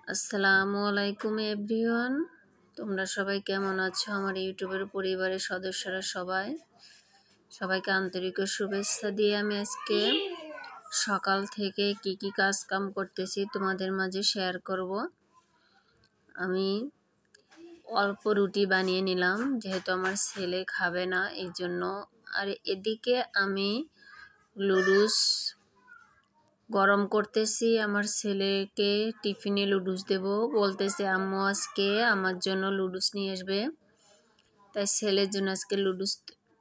আসসালামু আলাইকুম এভরিওয়ান। তোমরা সবাই কেমন আছো? আমার ইউটিউবের পরিবারের সদস্যরা সবাইকে আন্তরিক শুভেচ্ছা দিয়ে আমি আজকে সকাল থেকে কি কাজ কাম করতেছি তোমাদের মাঝে শেয়ার করব। আমি অল্প রুটি বানিয়ে নিলাম, যেহেতু আমার ছেলে খাবে না এই জন্য। আর এদিকে আমি লুডুস গরম করতেছি। আমার ছেলেকে টিফিনে লুডুস দেব, বলতেছে আম্মু আজকে আমার জন্য লুডুস নিয়ে আসবে, তাই ছেলের জন্য আজকে লুডুস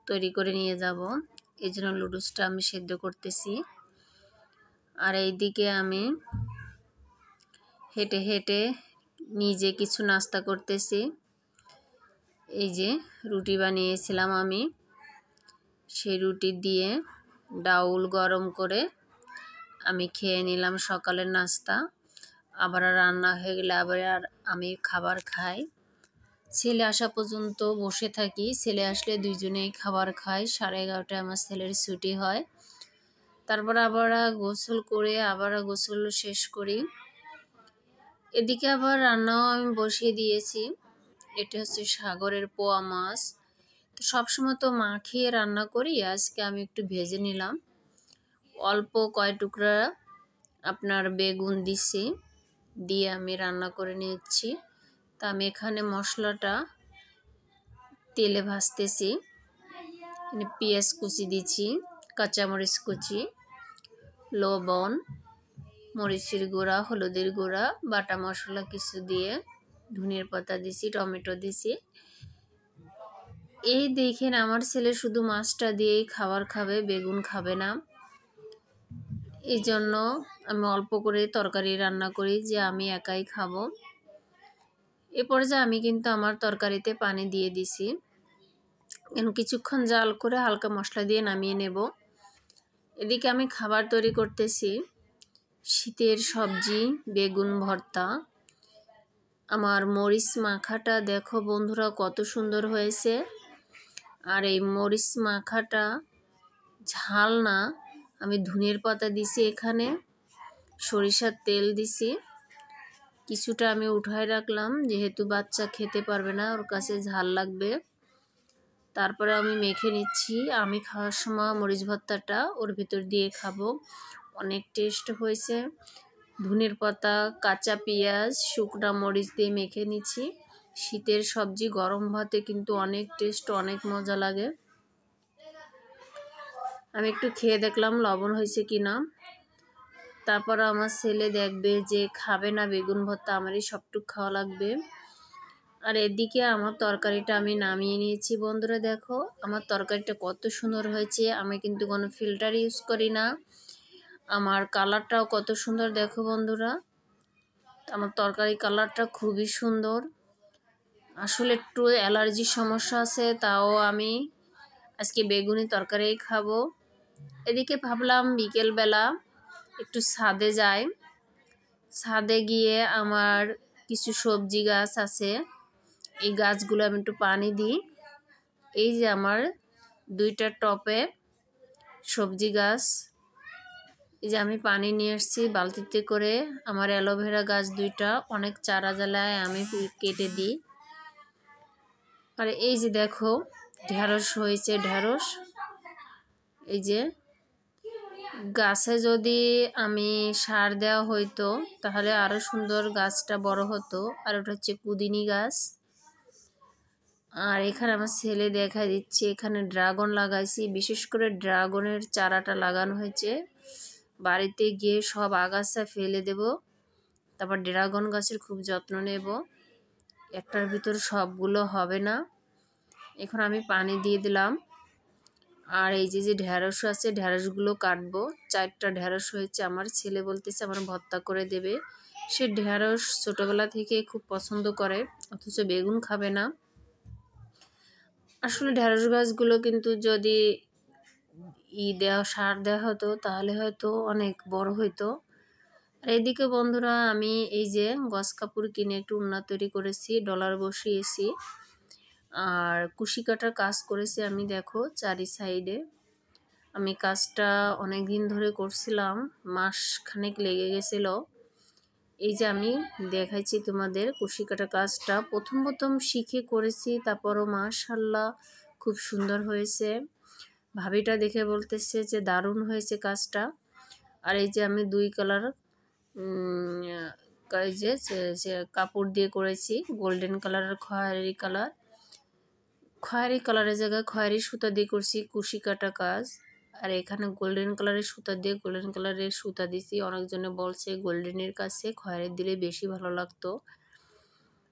তৈরি করে নিয়ে যাব। এই জন্য লুডুসটা আমি সেদ্ধ করতেছি। আর এইদিকে আমি হেঁটে হেঁটে নিজে কিছু নাস্তা করতেছি। এই যে রুটি বানিয়েছিলাম আমি, সেই রুটি দিয়ে ডাউল গরম করে আমি খেয়ে নিলাম সকালের নাস্তা। আবার রান্না হয়ে গেলে আবার আমি খাবার খাই। ছেলে আসা পর্যন্ত বসে থাকি, ছেলে আসলে দুইজনেই খাবার খাই। 11:30টায় আমার ছেলের ছুটি হয়। তারপর আবার গোসল করে আবার গোসল শেষ করি। এদিকে আবার রান্নাও আমি বসিয়ে দিয়েছি। এটা হচ্ছে সাগরের পোয়া মাছ। তো সবসময় তো মাখিয়ে রান্না করি, আজকে আমি একটু ভেজে নিলাম। অল্প কয় টুকরা আপনার বেগুন দিছি, দিয়ে আমি রান্না করে নিচ্ছি। তা আমি এখানে মশলাটা তেলে ভাজতেছি। পেঁয়াজ কুচি দিচ্ছি, কাঁচামরিচ কুচি, লবণ, মরিচের গুঁড়া, হলুদের গুঁড়া, বাটা মশলা কিছু দিয়ে, ধনিয়ার পাতা দিছি, টমেটো দিছি। এই দেখেন আমার ছেলে শুধু মাছটা দিয়েই খাবার খাবে, বেগুন খাবে না। এই জন্য আমি অল্প করে তরকারি রান্না করি, যে আমি একাই খাবো। এরপরে যে আমি কিন্তু আমার তরকারিতে পানি দিয়ে দিছি, কিছুক্ষণ জাল করে হালকা মশলা দিয়ে নামিয়ে নেব। এদিকে আমি খাবার তৈরি করতেছি, শীতের সবজি বেগুন ভর্তা। আমার মরিচ মাখাটা দেখো বন্ধুরা কত সুন্দর হয়েছে। আর এই মরিচ মাখাটা ঝাল না, আমি ধনিয়ার পাতা দিছি, এখানে সরিষার তেল দিছি, কিছুটা আমি উঠায় রাখলাম, যেহেতু বাচ্চা খেতে পারবে না, ওর কাছে ঝাল লাগবে। তারপরে আমি মেখে নিচ্ছি। আমি খাওয়ার সময় মরিচ ভর্তাটা ওর ভিতর দিয়ে খাবো, অনেক টেস্ট হয়েছে। ধনিয়ার পাতা, কাঁচা পেঁয়াজ, শুকনা মরিচ দিয়ে মেখে নিচ্ছি। শীতের সবজি গরম ভাতে কিন্তু অনেক টেস্ট, অনেক মজা লাগে। আমি একটু খেয়ে দেখলাম লবণ হয়েছে কিনা। তারপর আমার ছেলে দেখবে যে খাবে না বেগুন ভর্তা, আমারই সবটুকু খাওয়া লাগবে। আর এদিকে আমার তরকারিটা আমি নামিয়ে নিয়েছি। বন্ধুরা দেখো আমার তরকারিটা কত সুন্দর হয়েছে, আমি কিন্তু কোনো ফিল্টার ইউজ করি না। আমার কালারটাও কত সুন্দর দেখো বন্ধুরা, আমার তরকারি কালারটা খুবই সুন্দর। আসলে একটু অ্যালার্জির সমস্যা আছে, তাও আমি আজকে বেগুনি তরকারি খাবো। এদিকে ভাবলাম বিকেলবেলা একটু ছাদে যাই। ছাদে গিয়ে আমার কিছু সবজি গাছ আছে, এই গাছগুলো আমি একটু পানি দিই। এই যে আমার 2টা টপে সবজি গাছ, এই যে আমি পানি নিয়ে এসেছি বালতিতে করে। আমার অ্যালোভেরা গাছ 2টা, অনেক চারা জ্বালায় আমি কেটে দিই। আর এই যে দেখো ঢেঁড়স হয়েছে, ঢেঁড়স। এই যে গাছে যদি আমি সার দেওয়া হইতো তাহলে আরো সুন্দর গাছটা বড় হতো। আর ওটা হচ্ছে পুদিনি গাছ। আর এখানে আমার ছেলে দেখা দিচ্ছে, এখানে ড্রাগন লাগাইছি, বিশেষ করে ড্রাগনের চারাটা লাগানো হয়েছে। বাড়িতে গিয়ে সব আগাছা ফেলে দেব, তারপর ড্রাগন গাছের খুব যত্ন নেব। একটার ভিতর সবগুলো হবে না। এখন আমি পানি দিয়ে দিলাম। আর এই যে ঢেঁড়স আছে, ঢেঁড়সগুলো কাটবো। 4টা ঢেঁড়স হয়েছে, আমার ছেলে বলতেছে আমার ভর্তা করে দেবে। সে ঢেঁড়স ছোটবেলা থেকে খুব পছন্দ করে, অথচ বেগুন খাবে না। আসলে ঢেঁড়স গাছগুলো কিন্তু যদি সার দেওয়া হতো তাহলে হয়তো অনেক বড় হইতো। আর এদিকে বন্ধুরা আমি এই যে গস কাপড় কিনে একটু উন্না তৈরি করেছি, ডলার বসিয়েছি। আর কুশি কাটার কাজ করেছি আমি, দেখো চারি সাইডে। আমি কাজটা অনেক দিন ধরে করছিলাম, মাস খানেক লেগে গেছিল। এই যে আমি দেখাইছি তোমাদের কুশি কাটা কাজটা প্রথম শিখে করেছি, তারপরও মাশাআল্লাহ খুব সুন্দর হয়েছে। ভাবিটা দেখে বলতেছে যে দারুণ হয়েছে কাজটা। আর এই যে আমি 2 কালার যে কাপড় দিয়ে করেছি, গোল্ডেন কালার আর খয়েরি কালারের জায়গায় খয়েরি সুতা দিয়ে করছি কুশি কাটা কাজ। আর এখানে গোল্ডেন কালারের সুতা দিয়ে গোল্ডেন কালারের সুতা দিছি। অনেকজনে বলছে গোল্ডেনের কাছে খয়েরি দিলে বেশি ভালো লাগতো।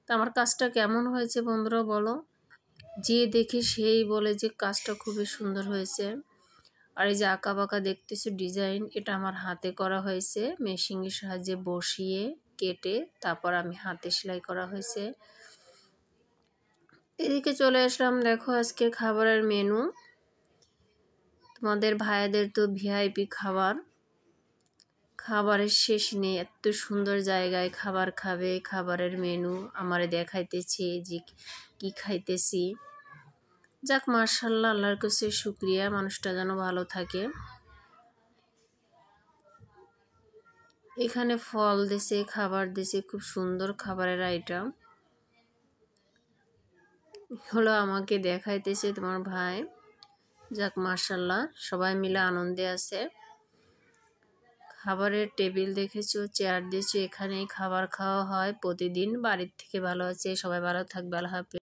তো আমার কাজটা কেমন হয়েছে বন্ধুরা বলো। যে দেখে সেই বলে যে কাজটা খুবই সুন্দর হয়েছে। আর এই যে আঁকা বাঁকা দেখতেছো ডিজাইন, এটা আমার হাতে করা হয়েছে, মেশিনের সাহায্যে বসিয়ে কেটে তারপর আমি হাতে সেলাই করা হয়েছে। এদিকে চলে আসলাম, দেখো আজকে খাবারের মেনু। তোমাদের ভাইয়াদের তো ভিআইপি খাবারের শেষ নেই, এত সুন্দর জায়গায় খাবার খাবে। খাবারের মেনু আমারে দেখাইতেছে যে কি খাইতেছি। যাক মাশাআল্লাহ, আল্লাহর কাছে শুকরিয়া, মানুষটা যেন ভালো থাকে। এখানে ফল দিছে, খাবার দিছে, খুব সুন্দর খাবারের আইটেম হলো আমাকে দেখাইতেছে তোমার ভাই। যাক মাশাআল্লাহ, সবাই মিলে আনন্দে আছে। খাবারের টেবিল দেখেছো, চেয়ার দিয়েছো, এখানেই খাবার খাওয়া হয় প্রতিদিন। বাড়ির থেকে ভালো আছে। সবাই ভালো থাকবে, আল্লাহ হাফেজ।